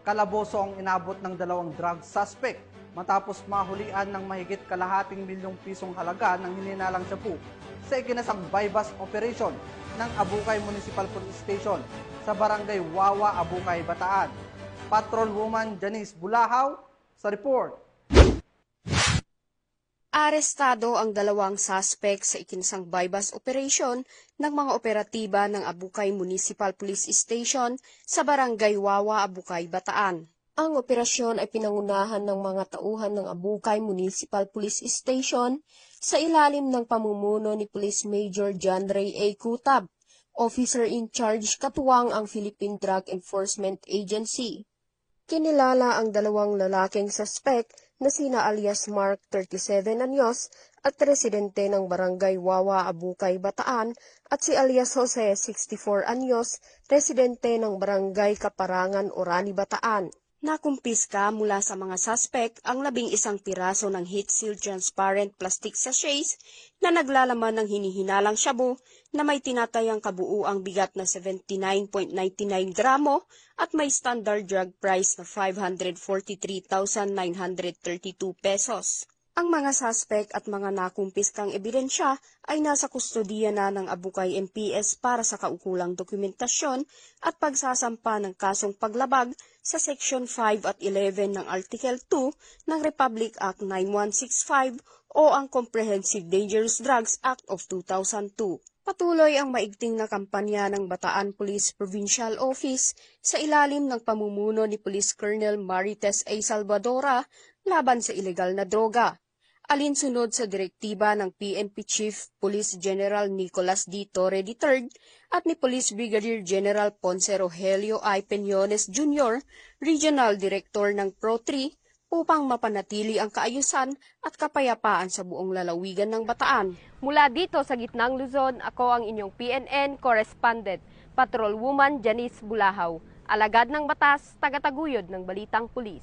Kalaboso ang inabot ng dalawang drug suspect matapos mahulian ng mahigit kalahating milyong pisong halaga ng hininalang shabu sa ikinasang bypass operation ng Abukay Municipal Police Station sa Barangay Wawa, Abukay, Bataan. Patrolwoman Janice Bulahaw sa report. Arestado ang dalawang suspect sa ikinsang bypass operation ng mga operatiba ng Abukay Municipal Police Station sa Barangay Wawa, Abukay, Bataan. Ang operasyon ay pinangunahan ng mga tauhan ng Abukay Municipal Police Station sa ilalim ng pamumuno ni Police Major John Ray A. Kutab, Officer in Charge katuwang ang Philippine Drug Enforcement Agency. Kinilala ang dalawang lalaking suspect na sina alias Mark 37 anyos at residente ng Barangay Wawa, Abukay, Bataan at si alias Jose 64 anyos, residente ng Barangay Kaparangan, Orani, Bataan. Nakumpiska mula sa mga suspect ang 11 piraso ng heat seal transparent plastic sachets na naglalaman ng hinihinalang shabu na may tinatayang kabuuang bigat na 79.99 gramo at may standard drug price na 543,932 pesos. Ang mga suspect at mga nakumpiskang ebidensya ay nasa kustodiya na ng Abukay MPS para sa kaukulang dokumentasyon at pagsasampa ng kasong paglabag sa Section 5 at 11 ng Article 2 ng Republic Act 9165 o ang Comprehensive Dangerous Drugs Act of 2002. Patuloy ang maigting na kampanya ng Bataan Police Provincial Office sa ilalim ng pamumuno ni Police Colonel Marites A. Salvadora laban sa ilegal na droga. Alinsunod sa direktiba ng PNP Chief Police General Nicolas D. Torre III at ni Police Brigadier General Ponce Rogelio I. Peñones Jr., Regional Director ng Pro-3, upang mapanatili ang kaayusan at kapayapaan sa buong lalawigan ng Bataan. Mula dito sa gitnang Luzon, ako ang inyong PNN correspondent, Patrolwoman Janice Bulahaw, alagad ng batas, tagataguyod ng Balitang Pulis.